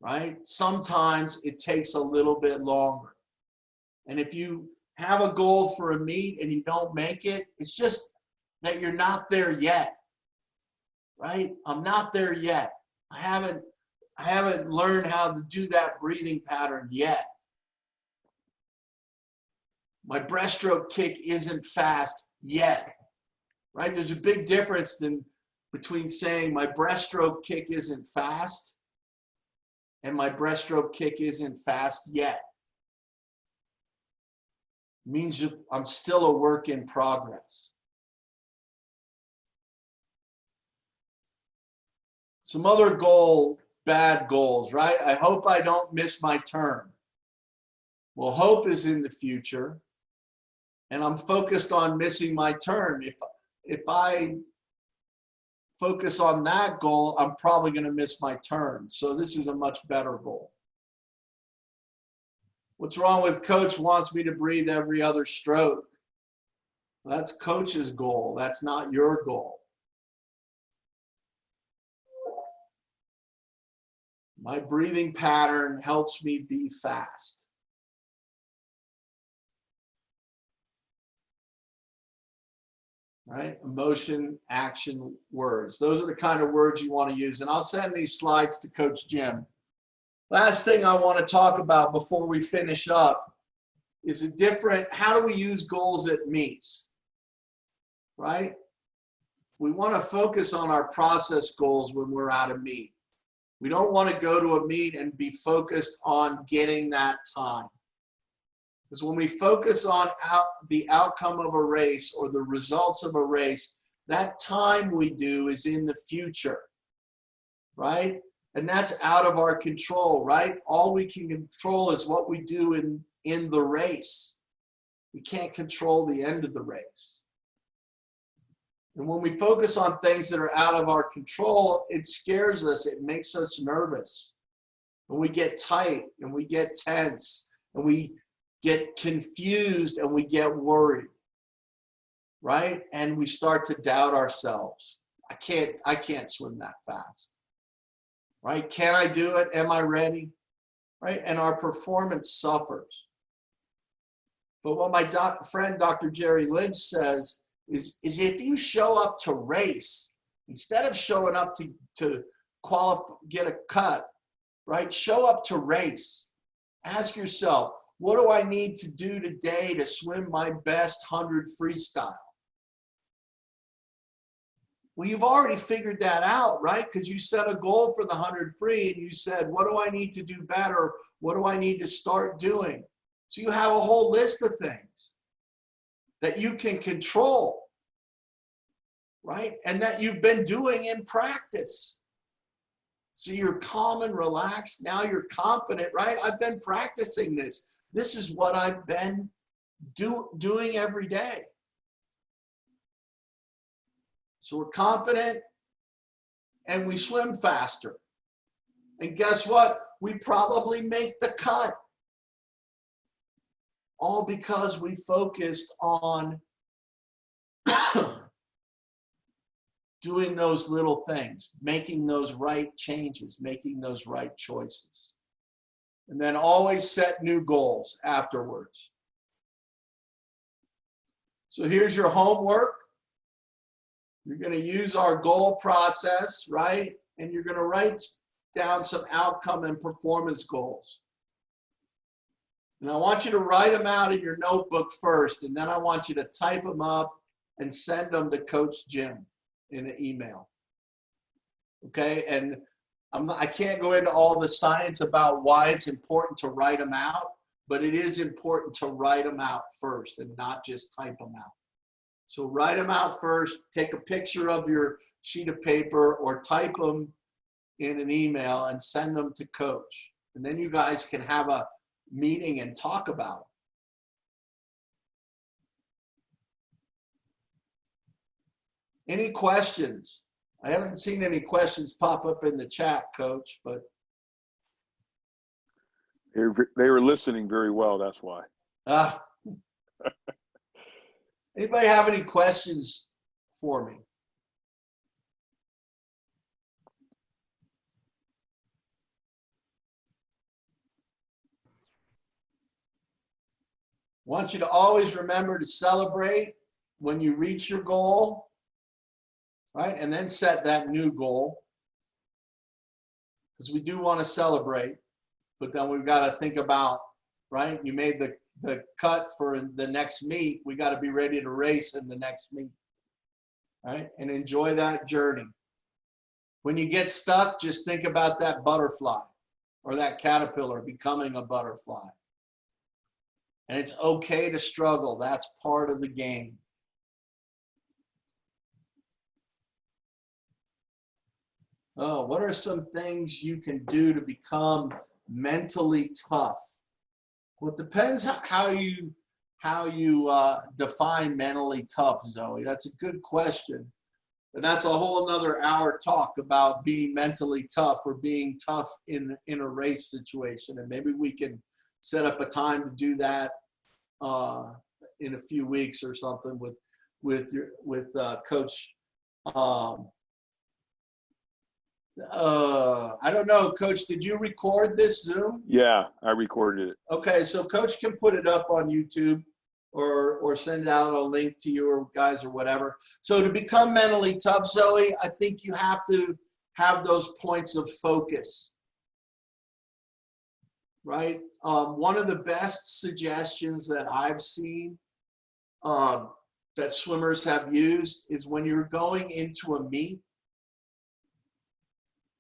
right? Sometimes it takes a little bit longer. And if you have a goal for a meet and you don't make it, it's just that you're not there yet, right? I'm not there yet. I haven't learned how to do that breathing pattern yet. My breaststroke kick isn't fast yet, right? There's a big difference between saying my breaststroke kick isn't fast and my breaststroke kick isn't fast yet. It means I'm still a work in progress. Some other bad goals, right? I hope I don't miss my turn. Well, hope is in the future, and I'm focused on missing my turn. If I focus on that goal, I'm probably going to miss my turn. So this is a much better goal. What's wrong with coach wants me to breathe every other stroke? Well, that's coach's goal. That's not your goal. My breathing pattern helps me be fast. Right? Emotion, action, words. Those are the kind of words you want to use. And I'll send these slides to Coach Jim. Last thing I want to talk about before we finish up is how do we use goals at meets? Right? We want to focus on our process goals when we're at a meet. We don't want to go to a meet and be focused on getting that time. Because when we focus on the outcome of a race or the results of a race, that time we do is in the future, right? And that's out of our control, right? All we can control is what we do in the race. We can't control the end of the race. And when we focus on things that are out of our control, it scares us. It makes us nervous. And we get tight and we get tense and we get confused and we get worried, right? And we start to doubt ourselves. I can't swim that fast, right? Can I do it? Am I ready? Right? And our performance suffers. But what my friend Dr. Jerry Lynch says is if you show up to race, instead of showing up to qualify, get a cut, right? Show up to race. Ask yourself, what do I need to do today to swim my best 100 freestyle? Well, you've already figured that out, right? Because you set a goal for the 100 free and you said, what do I need to do better? What do I need to start doing? So you have a whole list of things that you can control, right? And that you've been doing in practice. So you're calm and relaxed. Now you're confident, right? I've been practicing this. This is what I've been doing every day. So we're confident and we swim faster. And guess what? We probably make the cut. All because we focused on doing those little things, making those right changes, making those right choices. And then always set new goals afterwards. So here's your homework. You're going to use our goal process, right? And you're going to write down some outcome and performance goals. And I want you to write them out in your notebook first, and then I want you to type them up and send them to Coach Jim in an email. Okay? And I can't go into all the science about why it's important to write them out, but it is important to write them out first and not just type them out. So write them out first, take a picture of your sheet of paper or type them in an email and send them to Coach. And then you guys can have a meeting and talk about it. Any questions? I haven't seen any questions pop up in the chat, Coach, but they were listening very well, that's why. Anybody have any questions for me? I want you to always remember to celebrate when you reach your goal, right? And then set that new goal. Because we do want to celebrate, but then we've got to think about, right? You made the cut for the next meet. We got to be ready to race in the next meet, right? And enjoy that journey. When you get stuck, just think about that butterfly or that caterpillar becoming a butterfly. And it's okay to struggle. That's part of the game. Oh, what are some things you can do to become mentally tough? Well, it depends how you define mentally tough, Zoe. That's a good question. And that's a whole another hour talk about being mentally tough or being tough in a race situation. And maybe we can set up a time to do that in a few weeks or something with Coach. I don't know, Coach, did you record this Zoom? Yeah, I recorded it. Okay, so Coach can put it up on YouTube or send out a link to you guys or whatever. So to become mentally tough, Zoe, I think you have to have those points of focus, right? One of the best suggestions that I've seen that swimmers have used is when you're going into a meet,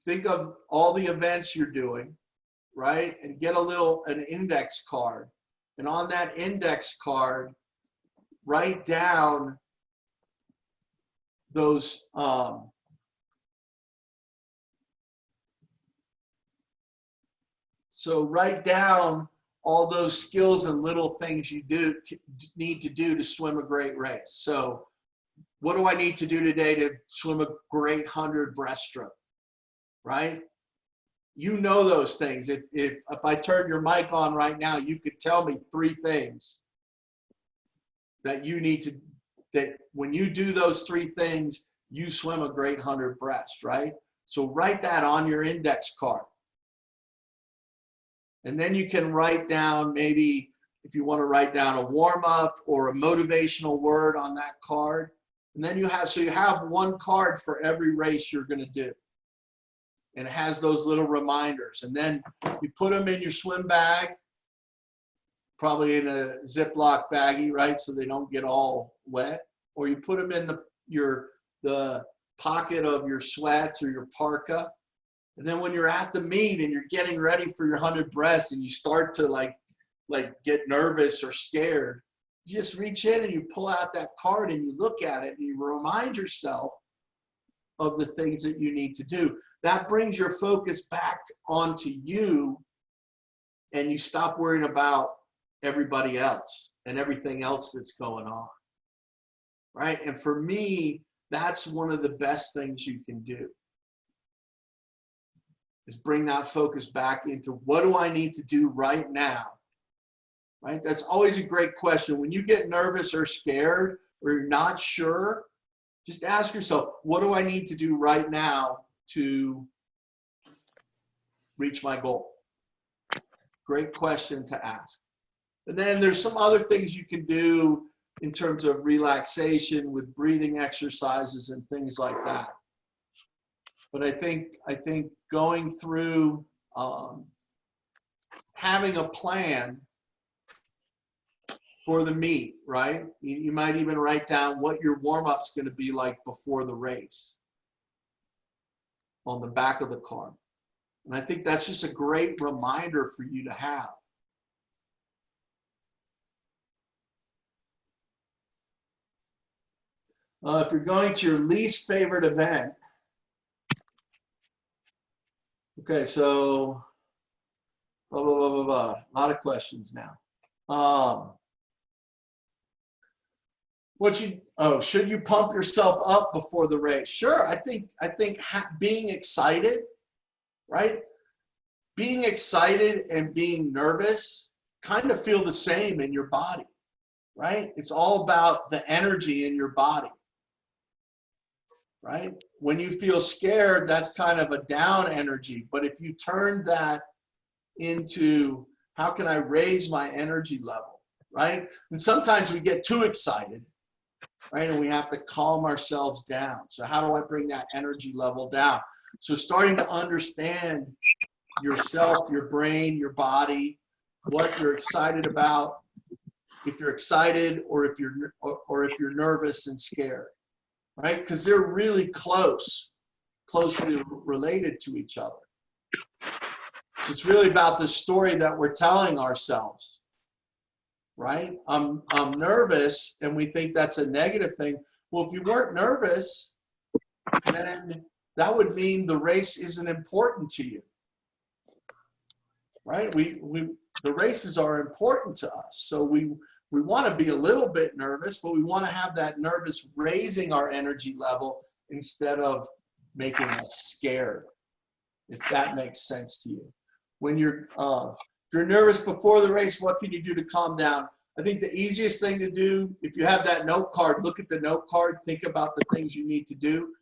think of all the events you're doing, right? And get an index card. And on that index card, write down those so write down all those skills and little things you need to do to swim a great race. So what do I need to do today to swim a great 100 breaststroke? Right? You know those things. If I turn your mic on right now, you could tell me 3 things that you need to, that when you do those 3 things, you swim a great 100 breast, right? So write that on your index card. And then you can write down, maybe if you want to write down a warm-up or a motivational word on that card. And then you have one card for every race you're going to do. And it has those little reminders. And then you put them in your swim bag, probably in a Ziploc baggie, right? So they don't get all wet. Or you put them in the pocket of your sweats or your parka. And then when you're at the meet and you're getting ready for your 100 breaths and you start to like get nervous or scared, you just reach in and you pull out that card and you look at it and you remind yourself of the things that you need to do. That brings your focus back onto you, and you stop worrying about everybody else and everything else that's going on, right? And for me, that's one of the best things you can do, is bring that focus back into what do I need to do right now, right? That's always a great question. When you get nervous or scared or you're not sure, just ask yourself, what do I need to do right now to reach my goal? Great question to ask. And then there's some other things you can do in terms of relaxation with breathing exercises and things like that. But I think going through having a plan for the meet, right? You might even write down what your warm-up's going to be like before the race on the back of the card. And I think that's just a great reminder for you to have. If you're going to your least favorite event, okay, so blah, blah, blah, blah, blah. A lot of questions now. Should you pump yourself up before the race? Sure, I think being excited, right? Being excited and being nervous kind of feel the same in your body, right? It's all about the energy in your body, right? When you feel scared, that's kind of a down energy. But if you turn that into, how can I raise my energy level, right? And sometimes we get too excited, right? And we have to calm ourselves down. So how do I bring that energy level down? So starting to understand yourself, your brain, your body, what you're excited about, if you're excited or if you're nervous and scared, right? Because they're really closely related to each other. So it's really about the story that we're telling ourselves, right? I'm nervous, and we think that's a negative thing. Well, if you weren't nervous, then that would mean the race isn't important to you, right? The races are important to us, so we want to be a little bit nervous, but we want to have that nervous raising our energy level instead of making us scared, if that makes sense to you. When if you're nervous before the race, what can you do to calm down? I think the easiest thing to do, if you have that note card, look at the note card, think about the things you need to do,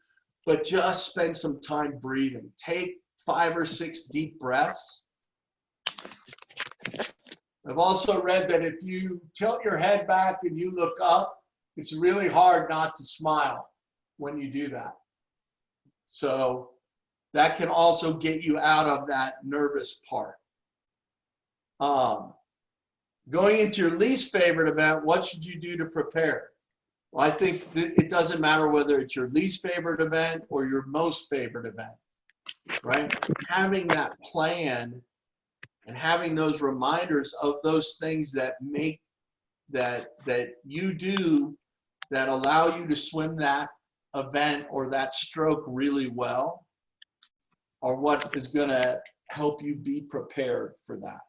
but just spend some time breathing. Take 5 or 6 deep breaths. I've also read that if you tilt your head back and you look up, it's really hard not to smile when you do that. So that can also get you out of that nervous part. Going into your least favorite event, what should you do to prepare? Well, I think it doesn't matter whether it's your least favorite event or your most favorite event, right? Having that plan and having those reminders of those things that you do that allow you to swim that event or that stroke really well are what is going to help you be prepared for that.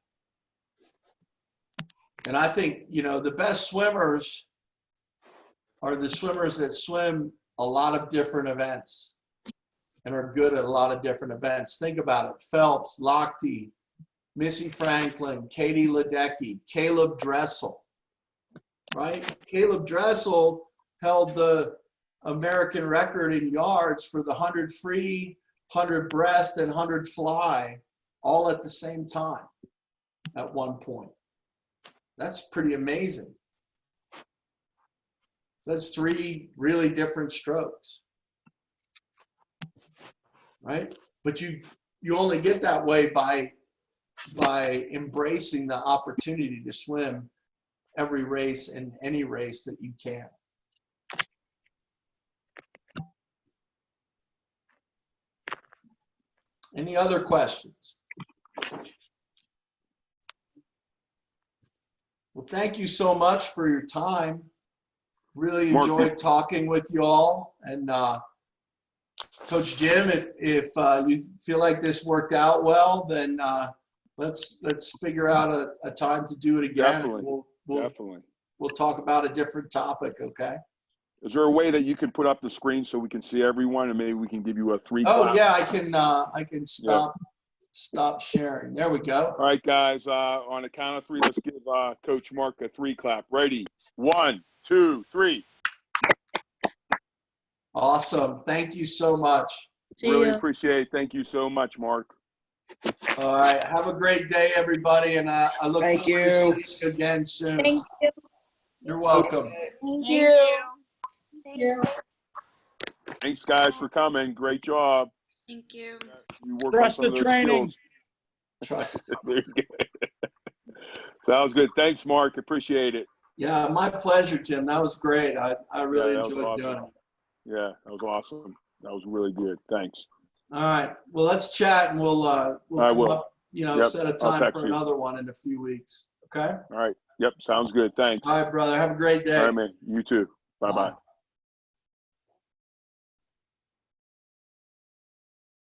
And I think, you know, the best swimmers are the swimmers that swim a lot of different events and are good at a lot of different events. Think about it. Phelps, Lochte, Missy Franklin, Katie Ledecky, Caleb Dressel, right? Caleb Dressel held the American record in yards for the 100 free, 100 breast, and 100 fly all at the same time at one point. That's pretty amazing. So that's 3 really different strokes, right? But you only get that way by embracing the opportunity to swim every race and any race that you can. Any other questions? Well, thank you so much for your time. Really Mark, enjoyed talking with you all. And Coach Jim, if you feel like this worked out well, then let's figure out a time to do it again. Definitely. Definitely. We'll talk about a different topic, okay? Is there a way that you can put up the screen so we can see everyone, and maybe we can give you a 3 Oh clap? yeah, I can stop sharing. There we go. All right, guys. On the count of 3, let's give Coach Mark a 3 clap. Ready? 1, 2, 3. Awesome. Thank you so much. Really appreciate it. Thank you so much, Mark. All right. Have a great day, everybody, and I look forward to seeing you again soon. Thank you. You're welcome. Thank you. Thank you. Thanks, guys, for coming. Great job. Thank you. You worked on Trust some of the those training. skills. Trust. There you go. Sounds good. Thanks, Mark. Appreciate it. Yeah, my pleasure, Jim. That was great. I really that was enjoyed awesome. doing it. Yeah, that was awesome. That was really good. Thanks. All right. Well, let's chat, and we'll I come will. up, Yep, set a I'll time text for you. another one in a few weeks. Okay. All right. Yep. Sounds good. Thanks. All right, brother. Have a great day. All right, man. You too. Bye-bye. Bye.